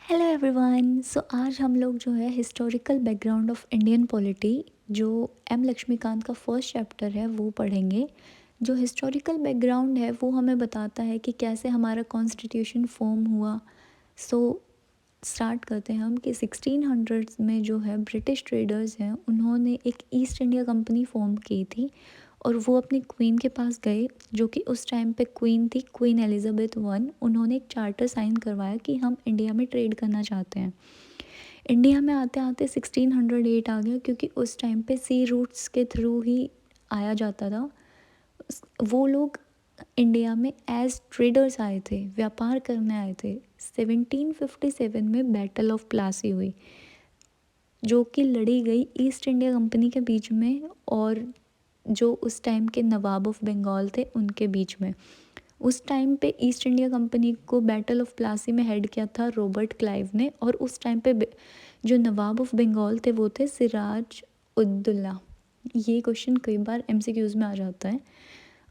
Hello everyone. आज हम लोग जो है historical background of Indian polity जो एम लक्ष्मीकांत का फर्स्ट चैप्टर है वो पढ़ेंगे। जो हिस्टोरिकल बैकग्राउंड है वो हमें बताता है कि कैसे हमारा कॉन्स्टिट्यूशन फॉर्म हुआ। सो स्टार्ट करते हैं हम कि 1600s में जो है ब्रिटिश ट्रेडर्स हैं उन्होंने एक ईस्ट इंडिया कंपनी फॉर्म की थी और वो अपनी क्वीन के पास गए जो कि उस टाइम पे क्वीन थी, क्वीन एलिजाबेथ वन। उन्होंने एक चार्टर साइन करवाया कि हम इंडिया में ट्रेड करना चाहते हैं। इंडिया में आते आते 1608 आ गया क्योंकि उस टाइम पे सी रूट्स के थ्रू ही आया जाता था। वो लोग इंडिया में एज ट्रेडर्स आए थे, व्यापार करने आए थे। 1757 में बैटल ऑफ प्लासी हुई जो कि लड़ी गई ईस्ट इंडिया कंपनी के बीच में और जो उस टाइम के नवाब ऑफ बंगाल थे उनके बीच में। उस टाइम पे ईस्ट इंडिया कंपनी को बैटल ऑफ प्लासी में हेड किया था रॉबर्ट क्लाइव ने और उस टाइम पे जो नवाब ऑफ बंगाल थे वो थे सिराज उद्दौला। ये क्वेश्चन कई बार एमसीक्यूज में आ जाता है।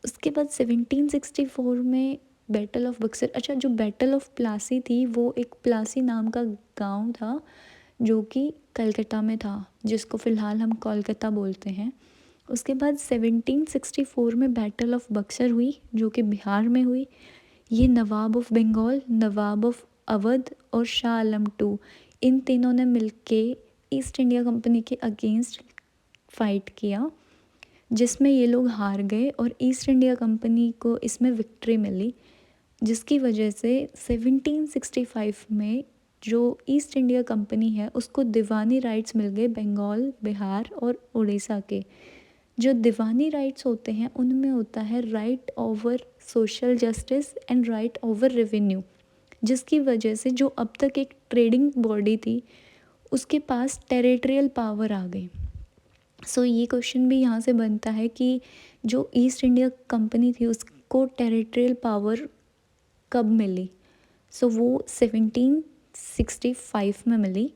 उसके बाद 1764 में बैटल ऑफ बक्सर। अच्छा, जो बैटल ऑफ प्लासी थी वो एक प्लासी नाम का गांव था जो कि कलकत्ता में था, जिसको फ़िलहाल हम कोलकाता बोलते हैं। उसके बाद 1764 में बैटल ऑफ बक्सर हुई जो कि बिहार में हुई। ये नवाब ऑफ बंगाल, नवाब ऑफ अवध और शाह आलम टू, इन तीनों ने मिलके ईस्ट इंडिया कंपनी के अगेंस्ट फाइट किया जिसमें ये लोग हार गए और ईस्ट इंडिया कंपनी को इसमें विक्ट्री मिली, जिसकी वजह से 1765 में जो ईस्ट इंडिया कंपनी है उसको दीवानी राइट्स मिल गए बंगाल, बिहार और उड़ीसा के। जो दीवानी राइट्स होते हैं उनमें होता है right over social justice and right over revenue, जिसकी वजह से जो अब तक एक ट्रेडिंग बॉडी थी उसके पास टेरिटरियल पावर आ गई। ये क्वेश्चन भी यहाँ से बनता है कि जो ईस्ट इंडिया कंपनी थी उसको टेरिटरियल पावर कब मिली। वो 1765 में मिली।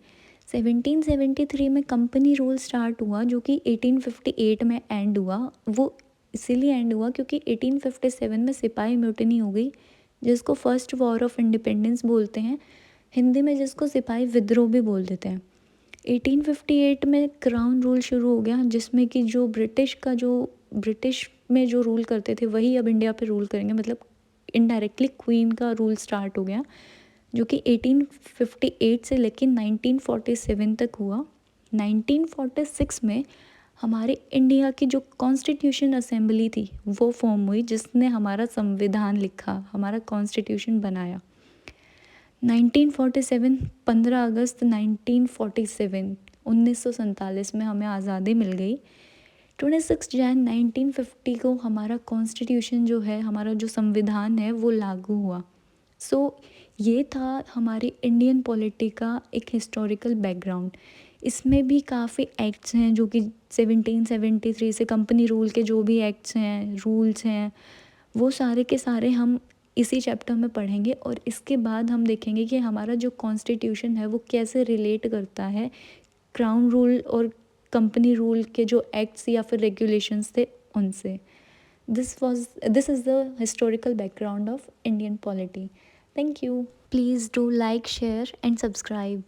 1773 में कंपनी रूल स्टार्ट हुआ जो कि 1858 में एंड हुआ। वो इसीलिए एंड हुआ क्योंकि 1857 में सिपाही म्यूटिनी हो गई जिसको फर्स्ट वॉर ऑफ इंडिपेंडेंस बोलते हैं, हिंदी में जिसको सिपाही विद्रोह भी बोल देते हैं। 1858 में क्राउन रूल शुरू हो गया जिसमें कि जो ब्रिटिश में जो रूल करते थे वही अब इंडिया पे रूल करेंगे, मतलब इनडायरेक्टली क्वीन का रूल स्टार्ट हो गया जो कि 1858 से लेकर 1947 तक हुआ। 1946 में हमारे इंडिया की जो कॉन्स्टिट्यूशन असेंबली थी वो फॉर्म हुई जिसने हमारा संविधान लिखा, हमारा कॉन्स्टिट्यूशन बनाया। 1947 15 अगस्त 1947 1947 में हमें आज़ादी मिल गई। 26 जैन 1950 को हमारा कॉन्स्टिट्यूशन जो है, हमारा जो संविधान है वो लागू हुआ। ये था हमारी इंडियन पॉलिटी का एक हिस्टोरिकल बैकग्राउंड। इसमें भी काफ़ी एक्ट्स हैं जो कि 1773 से कंपनी रूल के जो भी एक्ट्स हैं, रूल्स हैं, वो सारे के सारे हम इसी चैप्टर में पढ़ेंगे और इसके बाद हम देखेंगे कि हमारा जो कॉन्स्टिट्यूशन है वो कैसे रिलेट करता है क्राउन रूल और कंपनी रूल के जो एक्ट्स या फिर रेगुलेशंस थे उनसे। This is the historical background of Indian polity. Thank you. Please do like, share and subscribe.